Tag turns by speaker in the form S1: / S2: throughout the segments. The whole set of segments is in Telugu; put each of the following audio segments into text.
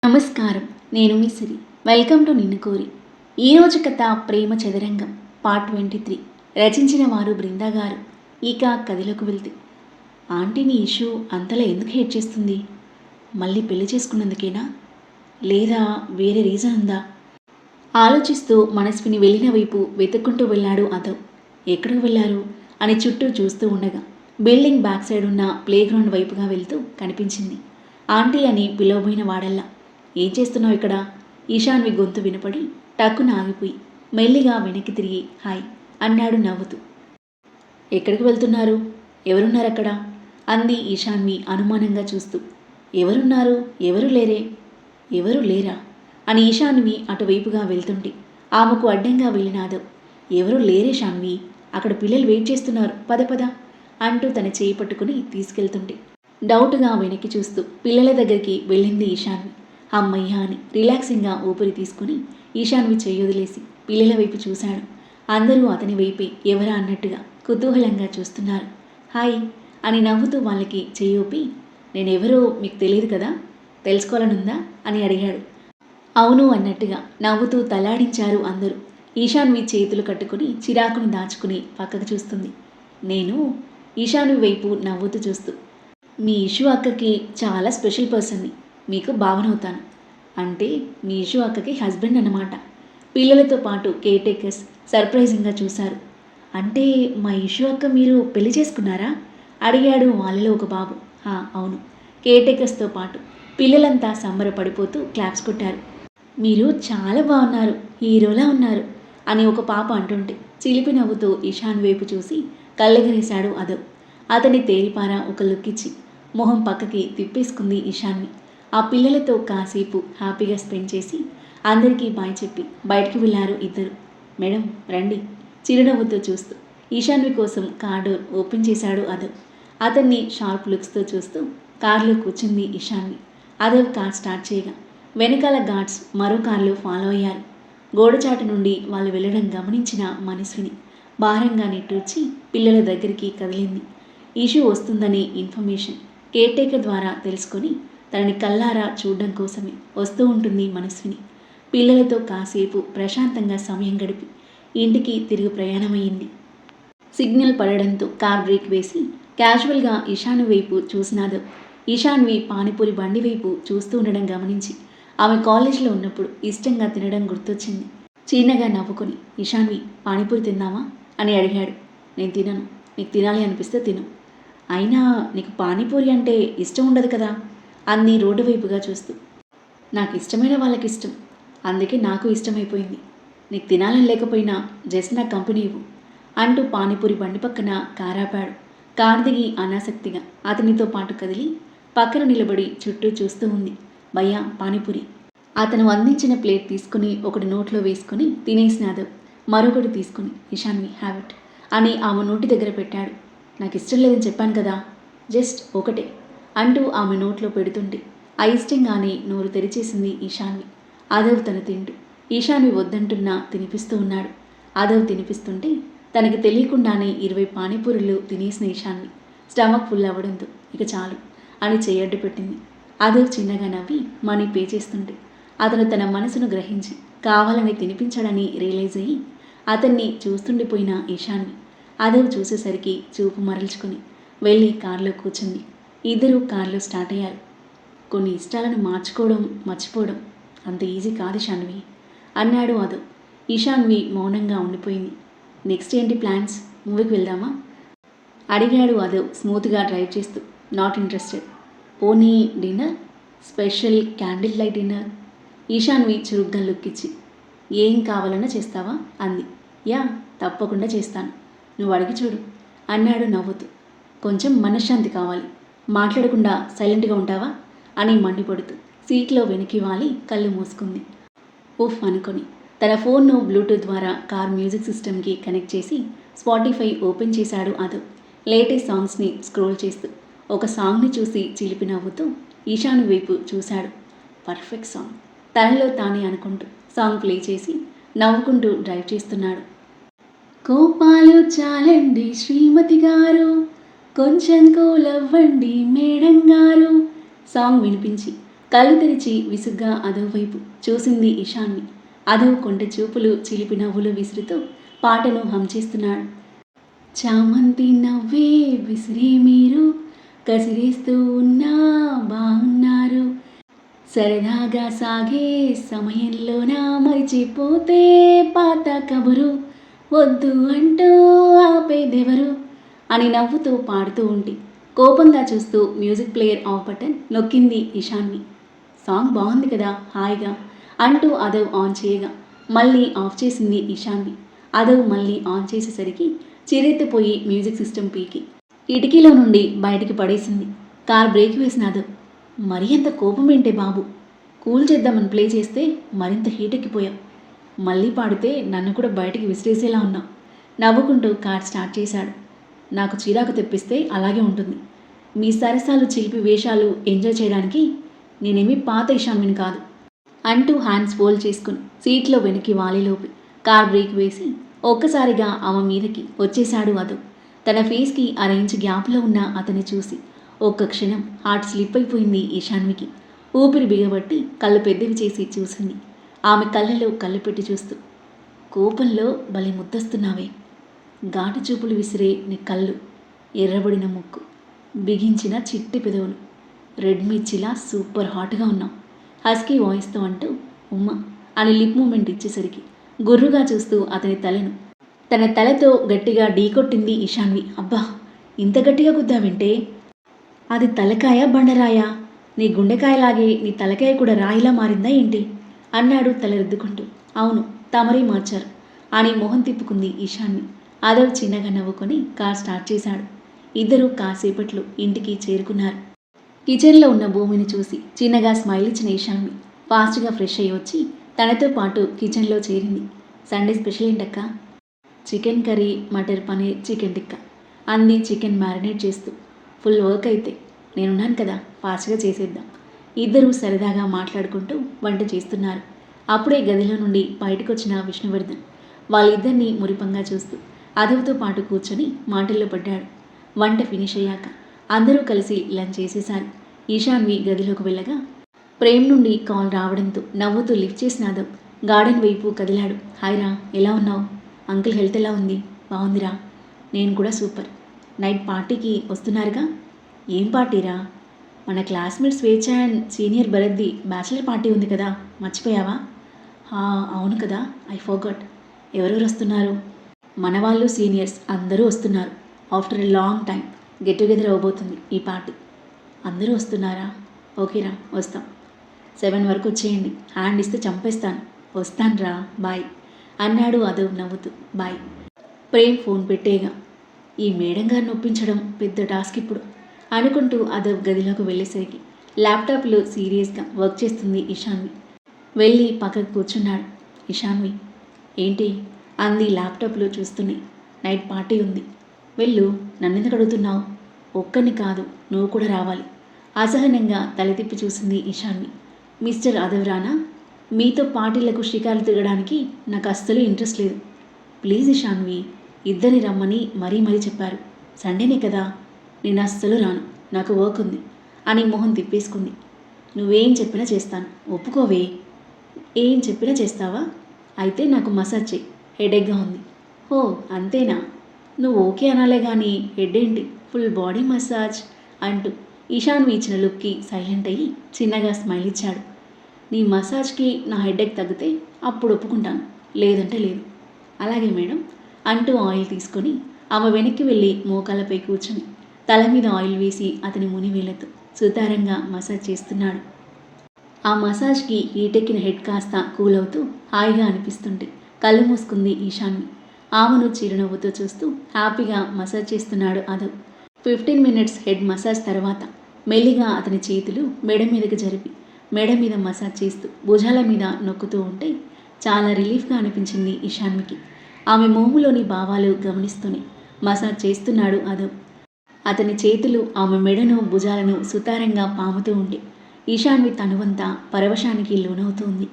S1: నమస్కారం. నేను మీ సిరి. వెల్కమ్ టు నిన్ను కోరి. ఈరోజు కథ ప్రేమ చదరంగం పార్ట్ 23. రచించిన వారు బృందా గారు. ఇక కథలోకి వెళ్తే, ఆంటీని ఇష్యూ అంతలా ఎందుకు హేట్ చేస్తుంది? మళ్ళీ పెళ్లి చేసుకున్నందుకేనా, లేదా వేరే రీజన్ ఉందా? ఆలోచిస్తూ మనస్విని వెళ్ళిన వైపు వెతుక్కుంటూ వెళ్ళాడు అదవ్. ఎక్కడికి వెళ్ళారు అని చుట్టూ చూస్తూ ఉండగా బిల్డింగ్ బ్యాక్ సైడ్ ఉన్న ప్లేగ్రౌండ్ వైపుగా వెళ్తూ కనిపించింది. ఆంటీ అని పిలవబోయిన వాడల్లా, ఏం చేస్తున్నావు ఇక్కడ? ఈశాన్వి గొంతు వినపడి టక్కున ఆగిపోయి మెల్లిగా వెనక్కి తిరిగి హాయ్ అన్నాడు నవ్వుతూ. ఎక్కడికి వెళ్తున్నారు? ఎవరున్నారక్కడ? అంది ఈశాన్వి అనుమానంగా చూస్తూ. ఎవరున్నారు? ఎవరు లేరే? ఎవరు లేరా అని ఈశాన్వి అటువైపుగా వెళ్తుంటే ఆమెకు అడ్డంగా వెళ్ళినాదవ్. ఎవరు లేరే శాన్వి, అక్కడ పిల్లలు వెయిట్ చేస్తున్నారు, పద పద అంటూ తన చేయి పట్టుకుని తీసుకెళ్తుంటే డౌట్గా వెనక్కి చూస్తూ పిల్లల దగ్గరికి వెళ్ళింది ఈశాన్వి. అమ్మయ్య అని రిలాక్సింగ్గా ఊపిరి తీసుకుని ఈశాన్వి చెయ్యొదిలేసి పిల్లల వైపు చూశాడు. అందరూ అతని వైపే ఎవరా అన్నట్టుగా కుతూహలంగా చూస్తున్నారు. హాయ్ అని నవ్వుతూ వాళ్ళకి చెయ్యూపి, నేనెవరో మీకు తెలియదు కదా, తెలుసుకోవాలనుందా అని అడిగాడు. అవును అన్నట్టుగా నవ్వుతూ తలాడించారు అందరూ. ఈశాన్వి చేతులు కట్టుకుని చిరాకును దాచుకుని పక్కకు చూస్తుంది. నేను ఈశాన్వి వైపు నవ్వుతూ చూస్తూ, మీ ఇషు అక్కకి చాలా స్పెషల్ పర్సన్ని, మీకు భావనవుతాను. అంటే మీ ఇషు అక్కకి హస్బెండ్ అన్నమాట. పిల్లలతో పాటు కేర్ టేకర్స్ సర్ప్రైజింగ్గా చూశారు. అంటే మా ఇషు అక్క మీరు పెళ్లి చేసుకున్నారా అడిగాడు వాళ్ళలో ఒక బాబు. అవును. కేర్ టేకర్స్తో పాటు పిల్లలంతా సంబరపడిపోతూ క్లాప్స్ కొట్టారు. మీరు చాలా బాగున్నారు, హీరోలా ఉన్నారు అని ఒక పాప అంటుంటే చిలిపి నవ్వుతూ ఇషాన్ వైపు చూసి కళ్ళెగరేశాడు అదవ్. అతని తేరిపార ఒక లుక్కిచ్చి మొహం పక్కకి తిప్పేసుకుంది ఇషాన్వి. ఆ పిల్లలతో కాసేపు హ్యాపీగా స్పెండ్ చేసి అందరికీ బాయ్ చెప్పి బయటికి వెళ్ళారు ఇద్దరు. మేడం రండి చిరునవ్వుతో చూస్తూ ఈశాన్వి కోసం కార్ డోర్ ఓపెన్ చేశాడు అదవ్. అతన్ని షార్ప్ లుక్స్తో చూస్తూ కార్లో కూర్చుంది ఈశాన్వి. అదవ్ కార్ స్టార్ట్ చేయగా వెనకాల గార్డ్స్ మరో కార్లో ఫాలో అయ్యారు. గోడచాటు నుండి వాళ్ళు వెళ్ళడం గమనించిన మనస్విని భారంగా నిట్టూర్చి పిల్లల దగ్గరికి కదిలింది. ఇష్యూ వస్తుందని ఇన్ఫర్మేషన్ కేర్ టేకర్ ద్వారా తెలుసుకొని తనని కల్లారా చూడడం కోసమే వస్తూ ఉంటుంది మనస్విని. పిల్లలతో కాసేపు ప్రశాంతంగా సమయం గడిపి ఇంటికి తిరిగి ప్రయాణమైంది. సిగ్నల్ పడడంతో కార్ బ్రేక్ వేసి క్యాజువల్గా ఈశాన్వి వైపు చూసినాదో. ఈశాన్వి పానీపూరి బండి వైపు చూస్తూ ఉండడం గమనించి ఆమె కాలేజీలో ఉన్నప్పుడు ఇష్టంగా తినడం గుర్తొచ్చింది. చిన్నగా నవ్వుకొని, ఈశాన్వి పానీపూరి తిందామా అని అడిగాడు. నేను తినను, నీకు తినాలి అనిపిస్తే తిను, అయినా నీకు పానీపూరి అంటే ఇష్టం ఉండదు కదా అంది రోడ్డు వైపుగా చూస్తూ. నాకు ఇష్టమైన వాళ్ళకి ఇష్టం, అందుకే నాకు ఇష్టమైపోయింది. నీకు తినాలని లేకపోయినా జస్ట్ నా కంపెనీ ఇవ్వు అంటూ పానీపూరి బండి పక్కన కారాపాడు. కారు దిగి అనాసక్తిగా అతనితో పాటు కదిలి పక్కన నిలబడి చుట్టూ చూస్తూ ఉంది. భయ్యా పానీపూరి. అతను అందించిన ప్లేట్ తీసుకుని ఒకటి నోట్లో వేసుకుని తినేసినాదో. మరొకటి తీసుకుని ఇషాన్వి హ్యాబిట్ అని ఆమె నోటి దగ్గర పెట్టాడు. నాకు ఇష్టం లేదని చెప్పాను కదా, జస్ట్ ఒకటే అంటూ ఆమె నోట్లో పెడుతుంటే అయిష్టంగానే నోరు తెరిచేసింది ఈశాన్వి. అదవ్ తను తింటూ ఈశాన్వి వద్దంటున్నా తినిపిస్తూ ఉన్నాడు. అదవ్ తినిపిస్తుంటే తనకి తెలియకుండానే 20 పానీపూరులు తినేసిన ఈశాన్వి స్టమక్ ఫుల్ అవ్వడంతో ఇక చాలు అని చేయడ్డు పెట్టింది. అదవ్ చిన్నగా నవ్వి మనీ పే చేస్తుంటే అతను తన మనసును గ్రహించి కావాలని తినిపించాడని రియలైజ్ అయ్యి అతన్ని చూస్తుండిపోయిన ఈశాన్వి అదవ్ చూసేసరికి చూపు మరల్చుకొని వెళ్ళి కారులో కూర్చుంది. ఇద్దరూ కారులో స్టార్ట్ అయ్యారు. కొన్ని ఇష్టాలను మార్చుకోవడం మర్చిపోవడం అంత ఈజీ కాదు శాన్వి అన్నాడు అదవ్. ఈశాన్వి మౌనంగా ఉండిపోయింది. నెక్స్ట్ ఏంటి ప్లాన్స్? మూవీకి వెళ్దామా అడిగాడు అదవ్ స్మూత్గా డ్రైవ్ చేస్తూ. Not interested. పోనీ dinner, special candle light dinner. Ishanvi చురుగ్గా లుక్కిచ్చి, ఏం కావాలన్నా చేస్తావా అంది. యా తప్పకుండా చేస్తాను, నువ్వు అడిగి చూడు అన్నాడు నవ్వుతూ. కొంచెం మనశ్శాంతి కావాలి, మాట్లాడకుండా సైలెంట్గా ఉంటావా అని మండిపడుతూ సీట్లో వెనక్కి వాలి కళ్ళు మూసుకుంది. ఉఫ్ అనుకొని తన ఫోన్ను బ్లూటూత్ ద్వారా కార్ మ్యూజిక్ సిస్టమ్కి కనెక్ట్ చేసి స్పాటిఫై ఓపెన్ చేశాడు అదవ్. లేటెస్ట్ సాంగ్స్ని స్క్రోల్ చేస్తూ ఒక సాంగ్ని చూసి చిలిపి నవ్వుతూ ఈశాన్వి వైపు చూశాడు. పర్ఫెక్ట్ సాంగ్ తనలో తానే అనుకుంటూ సాంగ్ ప్లే చేసి నవ్వుకుంటూ డ్రైవ్ చేస్తున్నాడు. కోపాలు చాలండి శ్రీమతి గారు, కొంచెం కూలవ్వండి మేడం గారు సాంగ్ వినిపించి కళ్ళు తెరిచి విసుగ్గా అదవ్ వైపు చూసింది ఇషాన్వి. అదవ్ కొంటె చూపులు చిలిపి నవ్వులు విసురుతూ పాటను హమ్ చేస్తున్నాడు. చామంతి నవ్వే విసిరే మీరు కసిరేస్తూ ఉన్నా బాగున్నారు. సరదాగా సాగే సమయంలోన మరిచిపోతే పాత కబురు వద్దు అంటూ ఆపేదెవరు అని నవ్వుతూ పాడుతూ ఉంటే కోపంగా చూస్తూ మ్యూజిక్ ప్లేయర్ ఆఫ్ బటన్ నొక్కింది ఇషాన్వి. సాంగ్ బాగుంది కదా హాయిగా అంటూ అదవ్ ఆన్ చేయగా మళ్ళీ ఆఫ్ చేసింది ఇషాన్వి. అదవ్ మళ్ళీ ఆన్ చేసేసరికి చిరెత్తిపోయి మ్యూజిక్ సిస్టమ్ పీకి కిటికీలో నుండి బయటికి పడేసింది. కార్ బ్రేక్ వేసిన అదవ్, మరీ అంత కోపం ఏంటే బాబు, కూల్ చేద్దామని ప్లే చేస్తే మరింత హీట్ ఎక్కిపోయావు. మళ్ళీ పాడితే నన్ను కూడా బయటికి విసిరేసేలా ఉన్నావు. నవ్వుకుంటూ కార్ స్టార్ట్ చేశాడు. నాకు చిరాకు తెప్పిస్తే అలాగే ఉంటుంది. మీ సరసాలు చిలిపి వేషాలు ఎంజాయ్ చేయడానికి నేనేమీ పాత ఇషాన్విని కాదు అంటూ హ్యాండ్స్ ఫోల్డ్ చేసుకుని సీట్లో వెనక్కి వాలిలోపి కార్ బ్రేక్ వేసి ఒక్కసారిగా ఆమె మీదకి వచ్చేశాడు అదవ్. తన ఫేస్కి అరేంజ్ గ్యాప్లో ఉన్న అతన్ని చూసి ఒక్క క్షణం హార్ట్ స్లిప్ అయిపోయింది ఇషాన్వికి. ఊపిరి బిగబట్టి కళ్ళు పెద్దవి చేసి చూసింది. ఆమె కళ్ళలో కళ్ళు పెట్టి చూస్తూ, కోపంలో భలే ముద్దస్తున్నావే, ఘాటు చూపులు విసిరే నీ కళ్ళు, ఎర్రబడిన ముక్కు, బిగించిన చిట్టి పెదవులు, రెడ్ మిర్చిలా సూపర్ హాట్గా ఉన్నావు హస్కీ వాయిస్తో అంటూ ఉమ్మ అని లిప్ మూమెంట్ ఇచ్చేసరికి గుర్రుగా చూస్తూ అతని తలను తన తలతో గట్టిగా ఢీకొట్టింది ఇషాన్వి. అబ్బా, ఇంత గట్టిగా గుద్దావంటే? అది తలకాయ బండరాయా? నీ గుండెకాయలాగే నీ తలకాయ కూడా రాయిలా మారిందా ఏంటి అన్నాడు తల రుద్దుకుంటూ. అవును, తమరే మార్చారు అని మొహం తిప్పుకుంది ఇషాన్వి. అదవ్ చిన్నగా నవ్వుకొని కార్ స్టార్ట్ చేశాడు. ఇద్దరూ కాసేపట్లో ఇంటికి చేరుకున్నారు. కిచెన్లో ఉన్న భూమిని చూసి చిన్నగా స్మైల్ ఇచ్చిన ఇషాన్వి ఫాస్ట్గా ఫ్రెష్ అయ్యి వచ్చి తనతో పాటు కిచెన్లో చేరింది. సండే స్పెషల్ ఏంటక్క? Chicken curry, matar paneer, chicken tikka అంది చికెన్ మ్యారినేట్ చేస్తూ. ఫుల్ వర్క్ అయితే నేనున్నాను కదా, ఫాస్ట్గా చేసేద్దాం. ఇద్దరూ సరదాగా మాట్లాడుకుంటూ వంట చేస్తున్నారు. అప్పుడే గదిలో నుండి బయటకు వచ్చిన విష్ణువర్ధన్ వాళ్ళిద్దరినీ మురిపంగా చూస్తూ అదవ్తో పాటు కూర్చొని మాటల్లో పడ్డాడు. వంట ఫినిష్ అయ్యాక అందరూ కలిసి లంచ్ చేసేశారు. ఈశాన్వి గదిలోకి వెళ్ళగా ప్రేమ్ నుండి కాల్ రావడంతో నవ్వుతూ లిఫ్ట్ చేసిన అదవ్ గార్డెన్ వైపు కదిలాడు. హాయ్రా, ఎలా ఉన్నావు? అంకుల్ హెల్త్ ఎలా ఉంది? బాగుందిరా, నేను కూడా సూపర్. నైట్ పార్టీకి వస్తున్నారుగా? ఏం పార్టీరా? మన క్లాస్మేట్ స్వేచ్ఛ అండ్ సీనియర్ భరత్ది బ్యాచిలర్ పార్టీ ఉంది కదా, మర్చిపోయావా? అవును కదా, ఐ ఫర్గాట్. ఎవరెవరు వస్తున్నారు? మన వాళ్ళు సీనియర్స్ అందరూ వస్తున్నారు. After a long time get together అవ్వబోతుంది ఈ పార్టీ. అందరూ వస్తున్నారా? ఓకేరా, వస్తాం. 7 వరకు వచ్చేయండి, హ్యాండ్ ఇస్తే చంపేస్తాను. వస్తాన్రా, బాయ్ అన్నాడు అదవ్ నవ్వుతూ. బాయ్. ప్రేమ్ ఫోన్ పెట్టేగా ఈ మేడం గారిని ఒప్పించడం పెద్ద టాస్క్ ఇప్పుడు అనుకుంటూ అదవ్ గదిలోకి వెళ్ళేసరికి ల్యాప్టాప్లో సీరియస్గా వర్క్ చేస్తుంది ఇషాన్వి. వెళ్ళి పక్కకు కూర్చున్నాడు. ఇషాన్వి, ఏంటి అంది ల్యాప్టాప్లో చూస్తూనే. నైట్ పార్టీ ఉంది, వెళ్ళు. నన్నెందుకు అడుగుతున్నావు? ఒక్కరిని కాదు, నువ్వు కూడా రావాలి. అసహనంగా తలతిప్పి చూసింది ఇషాన్వి. మిస్టర్ అదవ్ రానా? మీతో పార్టీలకు షికారు తిరగడానికి నాకు అస్సలు ఇంట్రెస్ట్ లేదు. ప్లీజ్ ఇషాన్వి, ఇద్దరిని రమ్మని మరీ చెప్పారు. సండేనే కదా, నేను అస్సలు రాను, నాకు వర్క్ ఉంది అని మొహం తిప్పేసుకుంది. నువ్వేం చెప్పినా చేస్తాను, ఒప్పుకోవే. ఏం చెప్పినా చేస్తావా? అయితే నాకు మసాజ్ చెయ్యి, హెడేక్గా ఉంది. ఓ అంతేనా? నువ్వు ఓకే అనాలే కానీ హెడ్ ఏంటి, ఫుల్ బాడీ మసాజ్ అంటూ ఇషాన్వి ఇచ్చిన లుక్కి సైలెంట్ అయ్యి చిన్నగా స్మైల్ ఇచ్చాడు. నీ మసాజ్కి నా హెడేక్ తగ్గితే అప్పుడు ఒప్పుకుంటాను, లేదంటే లేదు. అలాగే మేడం అంటూ ఆయిల్ తీసుకొని ఆమె వెనక్కి వెళ్ళి మోకాలపై కూర్చొని తల మీద ఆయిల్ వేసి అతని మునివేళ్లతో సుతారంగా మసాజ్ చేస్తున్నాడు. ఆ మసాజ్కి హీటెక్కిన హెడ్ కాస్త కూల్ అవుతూ హాయిగా అనిపిస్తుంటే కళ్ళు మూసుకుంది ఈశాన్వి. ఆమెను చిరునవ్వుతో చూస్తూ హ్యాపీగా మసాజ్ చేస్తున్నాడు అదవ్. 15 మినిట్స్ హెడ్ మసాజ్ తర్వాత మెల్లిగా అతని చేతులు మెడ మీదకి జరిపి మెడ మీద మసాజ్ చేస్తూ భుజాల మీద నొక్కుతూ ఉంటే చాలా రిలీఫ్గా అనిపించింది ఇషాన్వికి. ఆమె మోములోని భావాలు గమనిస్తూనే మసాజ్ చేస్తున్నాడు అదవ్. అతని చేతులు ఆమె మెడను భుజాలను సుతారంగా పాముతూ ఉంటే ఈశాన్వి తనువంతా పరవశానికి లోనవుతుంది.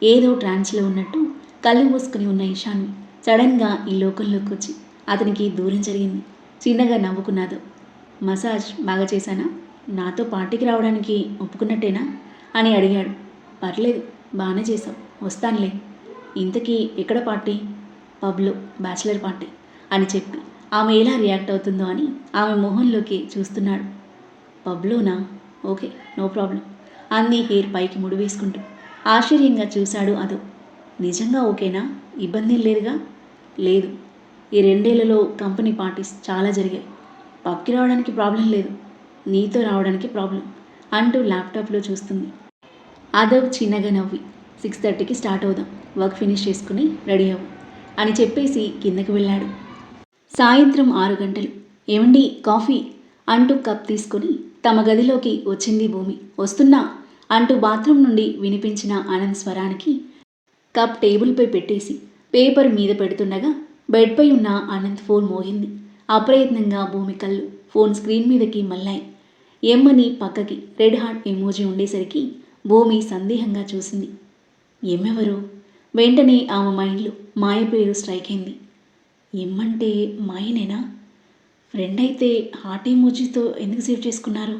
S1: ఏదో ట్రాన్స్లో ఉన్నట్టు కళ్ళు మూసుకుని ఉన్న ఈశాన్వి సడన్గా ఈ లోకంలోకి వచ్చి అతనికి దూరం జరిగింది. చిన్నగా నవ్వుకున్నాడు. మసాజ్ బాగా చేశానా? నాతో పార్టీకి రావడానికి ఒప్పుకున్నట్టేనా అని అడిగాడు. పర్లేదు, బాగానే చేసావు, వస్తానులే. ఇంతకీ ఎక్కడ పార్టీ? పబ్లో, బ్యాచిలర్ పార్టీ అని చెప్పి ఆమె ఎలా రియాక్ట్ అవుతుందో అని ఆమె మొహంలోకి చూస్తున్నాడు. పబ్లోనా? ఓకే, నో ప్రాబ్లం అంది హెయిర్ పైకి ముడివేసుకుంటూ. ఆశ్చర్యంగా చూశాడు అదో. నిజంగా ఓకేనా? ఇబ్బంది లేదుగా? లేదు, ఈ 2 ఏళ్లలో కంపెనీ పార్టీస్ చాలా జరిగాయి. పబ్కి రావడానికి ప్రాబ్లం లేదు, నీతో రావడానికి ప్రాబ్లం అంటూ ల్యాప్టాప్లో చూస్తుంది. అదవ్ చిన్నగా నవ్వి 6:30కి స్టార్ట్ అవుదాం, వర్క్ ఫినిష్ చేసుకుని రెడీ అవ్వు అని చెప్పేసి కిందకి వెళ్ళాడు. సాయంత్రం 6 గంటలు. ఏమండి, కాఫీ అంటూ కప్ తీసుకుని తమ గదిలోకి వచ్చింది భూమి. వస్తున్నా అంటూ బాత్రూమ్ నుండి వినిపించిన ఆనంద్ స్వరానికి కప్ టేబుల్పై పెట్టేసి పేపర్ మీద పెడుతుండగా బెడ్పై ఉన్న ఆనంద్ ఫోన్ మోగింది. అప్రయత్నంగా భూమి కళ్ళు ఫోన్ స్క్రీన్ మీదకి మళ్ళాయి. ఎమ్మని పక్కకి రెడ్ హార్ట్ ఎమోజీ ఉండేసరికి భూమి సందేహంగా చూసింది. ఎమ్మెవరు? వెంటనే ఆమె మైండ్లో మాయ పేరు స్ట్రైక్ అయింది. ఎమ్మంటే మాయనేనా? ఫ్రెండ్ అయితే హార్ట్ ఎమోజీతో ఎందుకు సేవ్ చేసుకున్నారు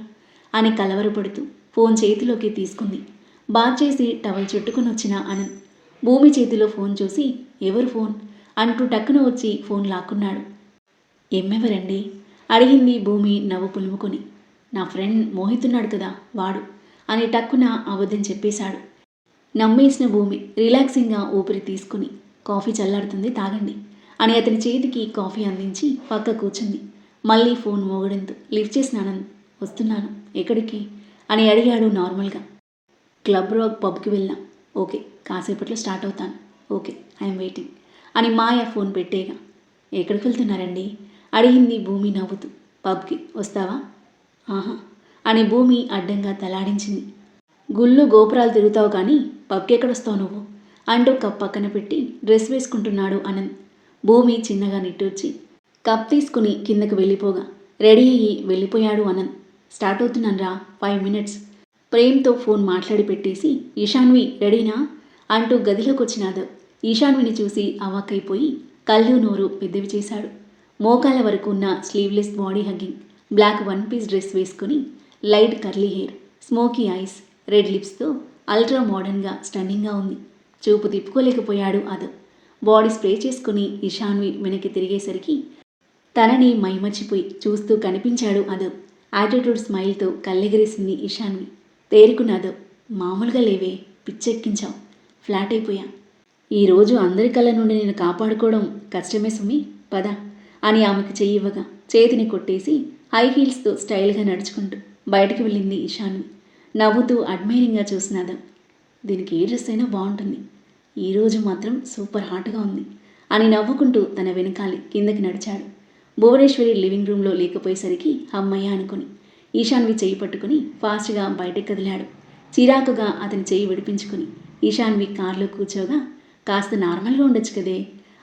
S1: అని కలవరపడుతూ ఫోన్ చేతిలోకి తీసుకుంది. బాత్ చేసి టవల్ చుట్టుకుని వచ్చిన ఆనంద్ భూమి చేతిలో ఫోన్ చూసి ఎవరు ఫోన్ అంటూ టక్కున వచ్చి ఫోన్ లాక్కున్నాడు. ఎమ్మెవరండి అడిగింది భూమి నవ్వు పులుముకొని. నా ఫ్రెండ్ మోహితున్నాడు కదా, వాడు అని టక్కున అబద్ధం చెప్పేశాడు. నమ్మేసిన భూమి రిలాక్సింగ్గా ఊపిరి తీసుకుని కాఫీ చల్లారుతుంది, తాగండి అని అతని చేతికి కాఫీ అందించి పక్క కూర్చుంది. మళ్ళీ ఫోన్ మోగడంతో లిఫ్ట్ చేసిన ఆనంద్, వస్తున్నాను, ఎక్కడికి అని అడిగాడు నార్మల్గా. క్లబ్ రాక్ పబ్కి వెళ్దాం. ఓకే, కాసేపట్లో స్టార్ట్ అవుతాను. ఓకే, ఐఎమ్ వెయిటింగ్ అని మాయ ఫోన్ పెట్టేగా. ఎక్కడికి వెళ్తున్నారండి అడిగింది భూమి నవ్వుతూ. పబ్కి, వస్తావా? ఆహా అని భూమి అడ్డంగా తలాడించింది. గుళ్ళు గోపురాలు తిరుగుతావు కానీ పబ్కి ఎక్కడొస్తావు నువ్వు అంటూ కప్ పక్కన పెట్టి డ్రెస్ వేసుకుంటున్నాడు ఆనంద్. భూమి చిన్నగా నిట్టూర్చి కప్ తీసుకుని కిందకు వెళ్ళిపోగా రెడీ అయ్యి వెళ్ళిపోయాడు ఆనంద్. స్టార్ట్ అవుతున్నాన్రా, 5 minutes ప్రేమ్తో ఫోన్ మాట్లాడి పెట్టేసి ఈశాన్వి రెడీనా అంటూ గదిలోకి వచ్చినాడు. ఈశాన్విని చూసి అవాక్కైపోయి కళ్ళు నోరు పెద్దవి చేశాడు. మోకాల వరకు ఉన్న sleeveless body hugging black 1 piece dress వేసుకుని light curly hair, smoky eyes, red లిప్స్తో అల్ట్రా మోడర్న్గా స్టన్నింగ్గా ఉంది. చూపు తిప్పుకోలేకపోయాడు అదవ్. బాడీ స్ప్రే చేసుకుని ఈశాన్వి వెనక్కి తిరిగేసరికి తనని మైమర్చిపోయి చూస్తూ కనిపించాడు అదవ్. యాటిట్యూడ్ స్మైల్తో కళ్ళెగరేసింది ఈశాన్వి. తేరుకున్న అదవ్, మామూలుగా లేవే, పిచ్చెక్కించావు, ఫ్లాట్ అయిపోయా. ఈరోజు అందరి కళ్ళ నుండి నేను కాపాడుకోవడం కష్టమే సుమి, పద అని ఆమెకు చెయ్యివ్వగా చేతిని కొట్టేసి హై హీల్స్తో స్టైల్గా నడుచుకుంటూ బయటికి వెళ్ళింది ఈశాన్వి. నవ్వుతూ అడ్మైరింగ్గా చూసిన అదవ్. దీనికి ఏ డ్రెస్ అయినా బాగుంటుంది, ఈరోజు మాత్రం సూపర్ హాట్గా ఉంది అని నవ్వుకుంటూ తన వెనకాలి కిందకి నడిచాడు. భువనేశ్వరి లివింగ్ రూమ్లో లేకపోయేసరికి అమ్మయ్య అనుకుని ఈశాన్వి చెయ్యి పట్టుకుని ఫాస్ట్గా బయటకు కదిలాడు. చిరాకుగా అతని చెయ్యి విడిపించుకుని ఈశాన్వి కార్లో కూర్చోగా కాస్త నార్మల్గా ఉండొచ్చు కదే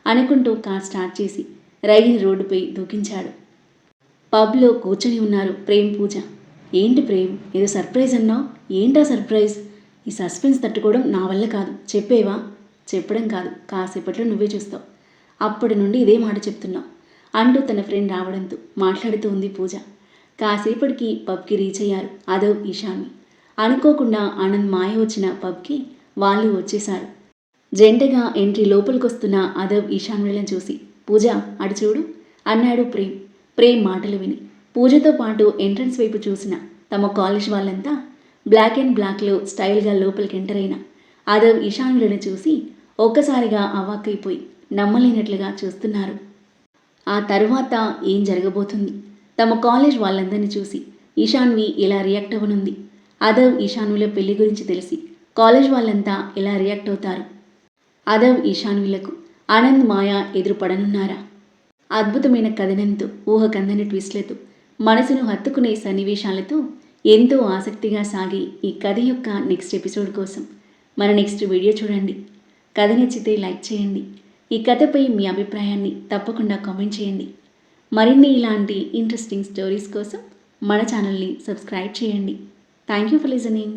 S1: అనుకుంటూ కార్ స్టార్ట్ చేసి రైలుని రోడ్డుపై దూకించాడు. పబ్లో కూర్చొని ఉన్నారు ప్రేమ్, పూజ. ఏంటి ప్రేమ్, ఏదో సర్ప్రైజ్ అన్నావు, ఏంటా సర్ప్రైజ్? ఈ సస్పెన్స్ తట్టుకోవడం నా వల్ల కాదు, చెప్పేవా? చెప్పడం కాదు, కాసేపట్లో నువ్వే చూస్తావు. అప్పటి నుండి ఇదే మాట చెప్తున్నావు అంటూ తన ఫ్రెండ్ రావడంతో మాట్లాడుతూ ఉంది పూజ. కాసేపటికి పబ్కి రీచ్ అయ్యారు అదవ్, ఈశాన్వి. అనుకోకుండా ఆనంద్ మాయ వచ్చిన పబ్కి వాళ్ళు వచ్చేశారు. జంటగా ఎంట్రీ లోపలికొస్తున్న అదవ్ ఈశాన్విలను చూసి పూజ అటు చూడు అన్నాడు ప్రేమ్. ప్రేమ్ మాటలు విని పూజతో పాటు ఎంట్రన్స్ వైపు చూసిన తమ కాలేజ్ వాళ్ళంతా బ్లాక్ అండ్ బ్లాక్లో స్టైల్గా లోపలికి ఎంటర్ అయిన అదవ్ ఈశాన్విలను చూసి ఒక్కసారిగా అవాక్కైపోయి నమ్మలేనట్లుగా చూస్తున్నారు. ఆ తరువాత ఏం జరగబోతుంది? తమ కాలేజ్ వాళ్ళందరినీ చూసి ఈశాన్వి ఎలా రియాక్ట్ అవ్వనుంది? అదవ్ ఈశాన్విల పెళ్లి గురించి తెలిసి కాలేజ్ వాళ్ళంతా ఎలా రియాక్ట్ అవుతారు? అదవ్ ఈశాన్విలకు ఆనంద్ మాయ ఎదురుపడనున్నారా? అద్భుతమైన కథనంతో, ఊహకందని ట్విస్ట్లతో, మనసును హత్తుకునే సన్నివేశాలతో ఎంతో ఆసక్తిగా సాగి ఈ కథ యొక్క నెక్స్ట్ ఎపిసోడ్ కోసం మన నెక్స్ట్ వీడియో చూడండి. కథ నచ్చితే లైక్ చేయండి. ఈ కథపై మీ అభిప్రాయాన్ని తప్పకుండా కామెంట్ చేయండి. మరిన్ని ఇలాంటి ఇంట్రెస్టింగ్ స్టోరీస్ కోసం మన ఛానల్ని సబ్స్క్రైబ్ చేయండి. Thank you for listening.